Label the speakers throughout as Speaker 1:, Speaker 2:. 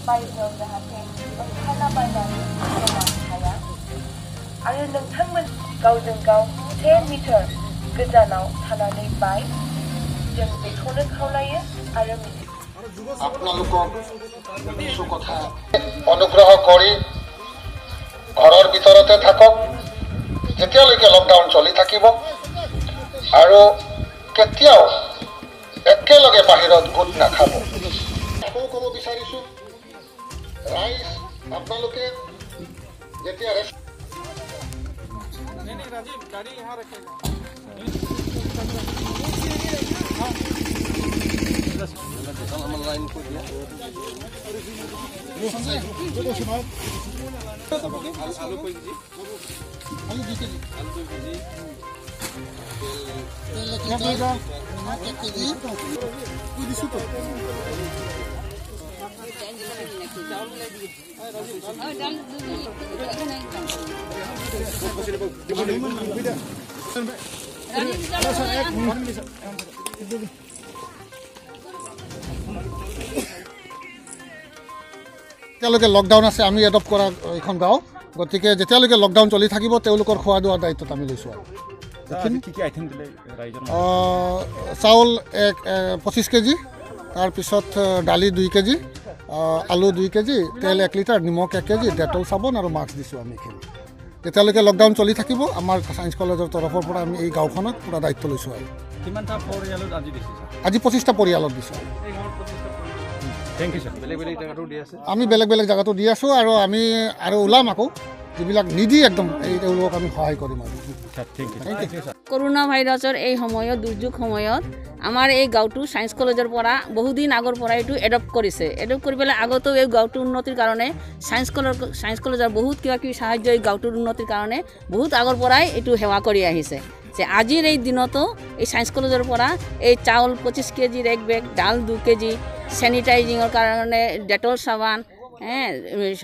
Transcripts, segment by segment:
Speaker 1: बायजोआव जाहाथे ओंखारलाबायनानै जमा थाया आरो नोंथांमोन गावजों गाव 10 मिटार गोजानाव थानानै बाय जों बेखौनो खावलायो आरो
Speaker 2: আপোনালোকক কিছু কথা অনুগ্ৰহ কৰি ঘৰৰ ভিতৰতে থাকক যেতিয়ালৈকে লকডাউন চলি থাকিব আৰু কেতিয়াও একেলগে বাহিৰত গোট নাখাব ক'ব বিচাৰিছোঁ ৰাইজ আপোনালোকে যেতিয়া
Speaker 3: राजीव गाड़ी यहाँ रखेगा आलू कोई जी आलू 2 केजी आलू 2 केजी तेल लगेगा 1 केजी कोई दिसो तो
Speaker 4: যেতিয়ালৈকে লকডাউন আছে আমি এডপ্ট কৰা এখন গাঁও গতিকে যেতিয়ালৈকে লকডাউন চলি থাকিব তেওঁলোকৰ খোৱা দোৱাৰ দায়িত্বত আমি লৈছোঁ চাউল 25 কেজি তাৰপিছত দালি 2 কেজি আলু 2 কেজি তেল 1 লিটাৰ নিমখ 1 কেজি ডেটল চাবোন আৰু মাস্ক দিছোঁ আমি এইখিনি যেতিয়ালৈকে লকডাউন চলি থাকিব আমাৰ সায়েন্স কলেজৰ তৰফৰ পৰা আমি এই গাঁওখনত পুৰা দায়িত্ব লৈছোঁ আৰু
Speaker 3: কিমানটা পৰিয়ালত আজি দিছে
Speaker 4: আজি 25টা পৰিয়ালত দিছোঁ
Speaker 3: থ্যাংক ইউ স্যার বেলেগ বেলেগ জায়গাটো দি আছে
Speaker 4: আমি বেলেগ বেলেগ জায়গাটো দি আছোঁ আৰু আমি আৰু ওলাম আকৌ যিবিলাক নিদি একদম এই তেওঁলোকক আমি সহায় কৰিম আৰু
Speaker 5: কৰোনা ভাইৰাছৰ এই সময়ত দুৰ্যোগ সময়ত আমাৰ এই গাঁওটো সায়েন্স কলেজৰ পৰা বহুদিন আগৰ পৰা এইটো এডপ্ট কৰিছে এডপ্ট কৰি পেলাই আগতেও এই গাঁওটোৰ উন্নতিৰ কাৰণে সায়েন্স কলেজৰ বহুত কিবা কিবি সাহায্য এই গাঁওটোৰ উন্নতিৰ কাৰণে বহুত আগৰ পৰাই এইটো সেৱা কৰি আহিছে যে আজিৰ এই দিনতো এই সায়েন্স কলেজৰ পৰা এই চাউল 25 কেজিৰ এক বেগ ডাল 2 কেজি স্যানিটাইজিঙৰ কাৰণে ডেটল সাবান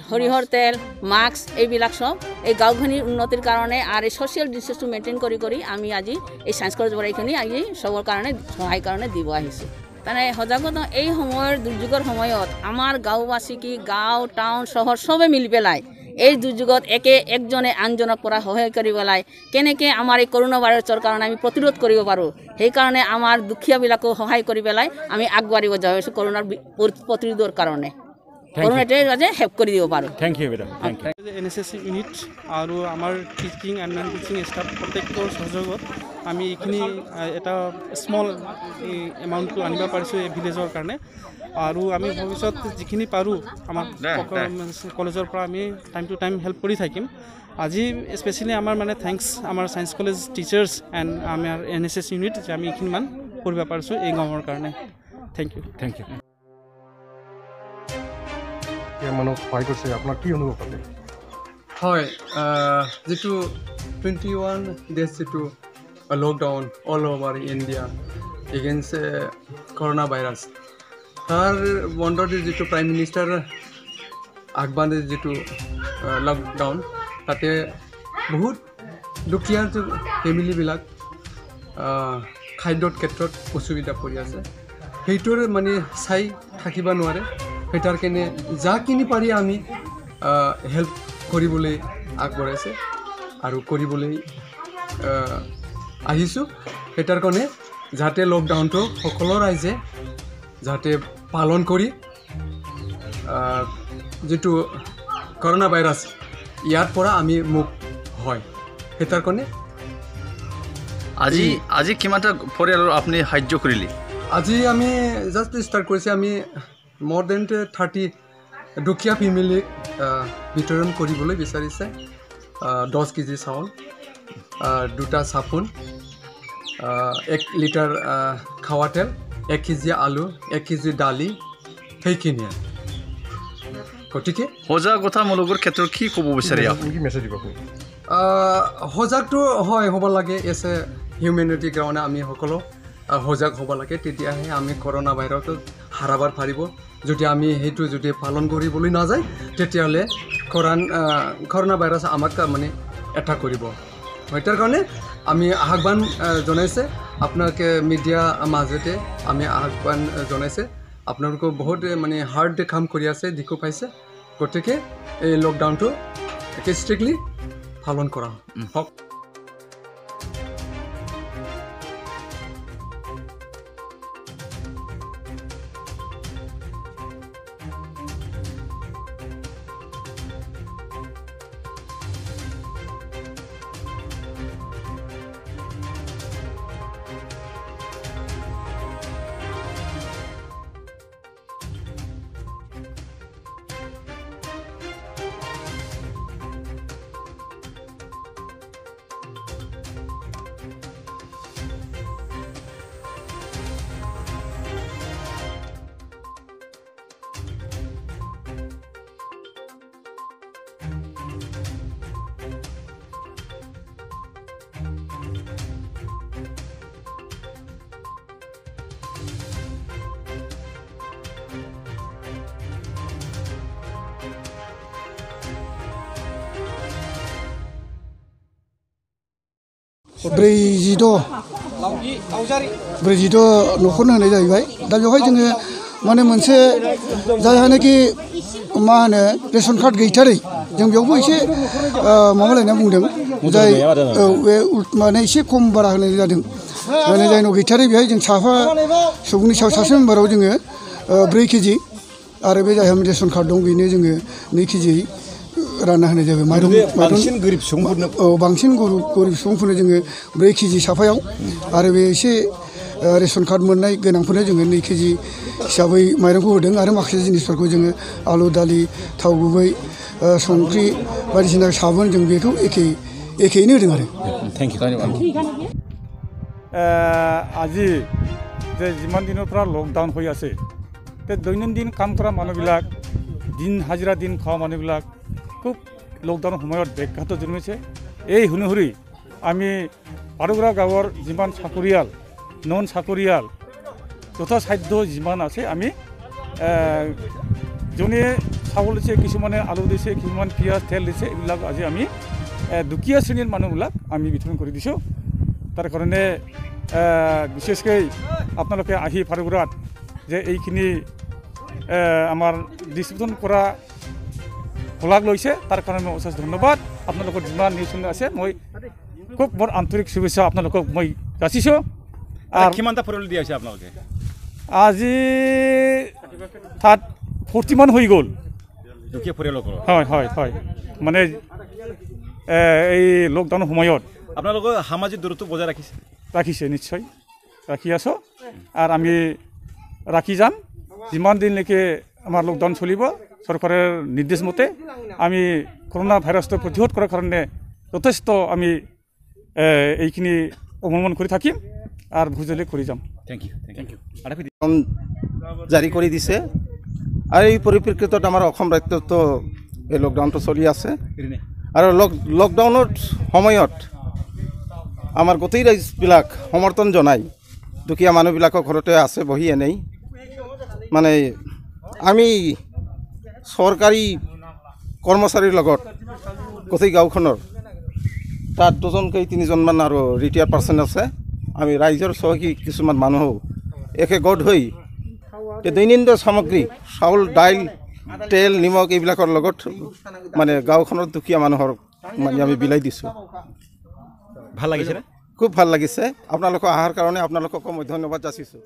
Speaker 5: সৰিয়হৰ তেল মাস্ক এইবিলাক সব এই গাঁওখনিৰ উন্নতিৰ কাৰণে আৰু সোশ্যাল ডিস্টেন্সটো মেইনটেইন কৰি আমি আজি এই সায়েন্স কলেজৰ পৰা এইখিনি আজি সবৰ কাৰণে সহায় কাৰণে দিব আহিছোঁ মানে সজাগতা এই সময়ৰ দুৰ্যোগৰ সময়ত আমাৰ গাঁওবাসী কি গাঁও টাউন চহৰ সবে মিলি পেলাই এই দুৰ্যোগত একজনে আনজনক পৰা সহায় কৰি পেলাই কেনেকৈ আমাৰ এই কৰোনা ভাইৰাছৰ কাৰণে আমি প্ৰতিৰোধ কৰিব পাৰোঁ সেইকাৰণে আমাৰ দুখীয়াবিলাকো সহায় কৰি পেলাই আমি আগবাঢ়িব যাই আছোঁ কৰোনাৰ প্ৰতিৰোধৰ কাৰণে কৰোনাতে যাতে হেল্প কৰি দিব পাৰোঁ
Speaker 3: thank you madam thank you NSS unit আৰু আমাৰ teaching and non teaching staff প্ৰত্যেকৰ সহযোগত আমি এইখিনি এটা স্মল এমাউণ্টটো আনিব পাৰিছোঁ এই ভিলেজৰ কাৰণে আৰু আমি ভৱিষ্যত যিখিনি পাৰোঁ আমাৰ কলেজৰ পৰা আমি টাইম টু টাইম হেল্প কৰি থাকিম আজি স্পেচিয়েলি আমাৰ মানে থেংকছ আমাৰ সায়েন্স কলেজ টিচাৰ্ছ এণ্ড আমাৰ এনএসএস ইউনিট যে আমি এইখিনিমান কৰিব পাৰিছোঁ এই গাঁৱৰ কাৰণে থ্যাংক ইউ
Speaker 6: মানুহ সহায় কৰিছে আপোনাৰ কি অনুভৱ আছে
Speaker 7: হয় যেটো 21 ডেজ যেটো lockdown all over India against corona virus তাৰ বন্ধৰ যেটো প্ৰাইম মিনিষ্টাৰ আগবানে যেটো লকডাউন তাতে বহুত দুখীয়া ফেমিলিবিলাক খাদ্যৰ ক্ষেত্ৰত অসুবিধা পৰি আছে সেইটোৰ মানে চাই থাকিব নোৱাৰে সেইটাৰ কাৰণে যাখিনি পাৰি আমি হেল্প কৰিবলৈ আগবঢ়াইছে আৰু কৰিবলৈ আহিছোঁ সেইটাৰ কাৰণে যাতে লকডাউনটো সকলো ৰাইজে যাতে পালন কৰি যেটো কৰোনা ভাইৰাছ ইয়াৰ পৰা আমি মুক্ত হয় সেইটাৰ কাৰণে
Speaker 8: আজি কিমানটা পৰিয়ালৰ আপুনি সাহায্য কৰিলে
Speaker 7: আজি আমি জাষ্ট ষ্টাৰ্ট কৰিছে আমি more than 30 দুখীয়া ফেমিলিক বিতৰণ কৰিবলৈ বিচাৰিছে 10 কেজি চাউল 2টা চাবোন 1 লিটাৰ খাৱা তেল 1 কেজি আলু 1 কেজি দালি সেইখিনিয়ে গতিকে
Speaker 8: সজাগতামূলকৰ ক্ষেত্ৰত কি ক'ব বিচাৰে আপুনি
Speaker 6: কি মেছেজ দিব আপুনি
Speaker 7: সজাগটো হয় হ'ব লাগে এজ এ হিউমেনিটিৰ কাৰণে আমি সকলো সজাগ হ'ব লাগে তেতিয়াহে আমি কৰোনা ভাইৰাছক হাৰাব পাৰিব যদি আমি সেইটো যদি পালন কৰিবলৈ নাযায় তেতিয়াহ'লে কৰোনা ভাইৰাছ আমাক মানে এটাক কৰিব সেইটাৰ কাৰণে আমি আহ্বান জনাইছে আপোনালোকে মিডিয়া মাজতে আমি আহ্বান জনাইছে আপোনালোকে বহুত মানে হাৰ্ড কাম কৰি আছে দেখো পাইছে গতিকে এই লকডাউনটো ষ্ট্ৰিক্টলি পালন কৰা হওক
Speaker 9: ब्रैजिद' न'खरनो होनाय जाहैबाय दा बेवहाय जोङो माने मोनसे जायहानाखि मा होनो रेशन कार्ड गैथारै जों बेयावबो एसे माबा लायना बुंदों जाय बे माने एसे खम बारा होनाय जादों माने जायनाव गैथारै बेहाय जों साफा सुबुंनि सायाव सासे मेम्बाराव जोङो 4 केजि आरो बे जायहा रेशन कार्ड दं बेनो जोङो 2 केजि रानना होनाय जाबाय माइरं बांसिन गोरिब सुबुंफोरनो बांसिन गोरिब सुबुंफोरनो जोङो 4 केजि साफायाव आरो बे एसे रेशन कार्ड मोननाय गोनांफोरनो जोङो 2 केजि हिसाबै माइरंखौ होदों आरो माखासे जिनिसफोरखौ जोङो आलु दालि थाव गुबै संख्रि बायदिसिना साबोन जों बेखौ एखेयैनो होदों आरो
Speaker 8: थेंक इउ
Speaker 10: আজি যে যিমান দিনৰ পৰা লকডাউন হৈ আছে তে দৈনন্দিন কাম কৰা মানুহবিলাক দিন হাজিৰা দিন খোৱা মানুহবিলাক খুব লকডাউনৰ সময়ত ব্যাঘাত জন্মিছে এই অনুসৰি আমি পাৰুগৰা গাঁৱৰ যিমান চাকৰিয়াল নন চাকৰিয়াল তথা খাদ্য যিমান আছে আমি যোনে চাউল দিছে কিছুমানে আলু দিছে কিছুমান পিঁয়াজ তেল দিছে এইবিলাক আজি আমি দুখীয়া শ্ৰেণীৰ মানুহবিলাক আমি বিতৰণ কৰি দিছোঁ তাৰ কাৰণে বিশেষকৈ আপোনালোকে আহি পাৰুগৰাত যে এইখিনি আমাৰ ডিষ্ট্ৰিবিউশ্যন কৰা খোলাক লৈছে তাৰ কাৰণে অশেষ ধন্যবাদ আপোনালোকৰ যিমান নিউজ চেনেল আছে মই খুব বৰ আন্তৰিক শুভেচ্ছা আপোনালোকক মই যাচিছোঁ আৰু
Speaker 8: কিমানটা পৰিয়াল দিয়া হৈছে আপোনালোকে
Speaker 10: আজি তাত 40 মান হৈ গ'ল
Speaker 8: দুখীয়া পৰিয়ালসকল
Speaker 10: হয় মানে এই লকডাউনৰ সময়ত
Speaker 8: আপোনালোকে সামাজিক দূৰত্ব বজাই
Speaker 10: ৰাখিছে নিশ্চয় ৰাখি আছোঁ আৰু আমি ৰাখি যাম যিমান দিনলৈকে আমাৰ লকডাউন চলিব চৰকাৰৰ নিৰ্দেশ মতে আমি কৰোনা ভাইৰাছটো প্ৰতিৰোধ কৰাৰ কাৰণে যথেষ্ট আমি এইখিনি অৱলম্বন কৰি থাকিম আৰু ভুজলি কৰি যাম
Speaker 8: থ্যাংক ইউ
Speaker 11: জাৰি কৰি দিছে আৰু এই পৰিপ্ৰেক্ষিতত আমাৰ অসম ৰাজ্যত এই লকডাউনটো চলি আছে আৰু লকডাউনৰ সময়ত আমাৰ গোটেই ৰাইজবিলাক সমৰ্থন জনাই দুখীয়া মানুহবিলাকৰ ঘৰতে আছে বহি এনেই মানে আমি চৰকাৰী কৰ্মচাৰীৰ লগত গোটেই গাঁওখনৰ তাত 2-3জনমান আৰু ৰিটায়াৰ্ড পাৰ্চন আছে আমি ৰাইজৰ চহকী কিছুমান মানুহ একেগোট হৈ দৈনন্দিন সামগ্ৰী চাউল দাইল তেল নিমখ এইবিলাকৰ লগত মানে গাঁওখনৰ দুখীয়া মানুহৰ মানে আমি বিলাই দিছোঁ
Speaker 8: ভাল লাগিছে
Speaker 11: খুব ভাল লাগিছে আপোনালোকৰ অহাৰ কাৰণে আপোনালোকক মই ধন্যবাদ যাচিছোঁ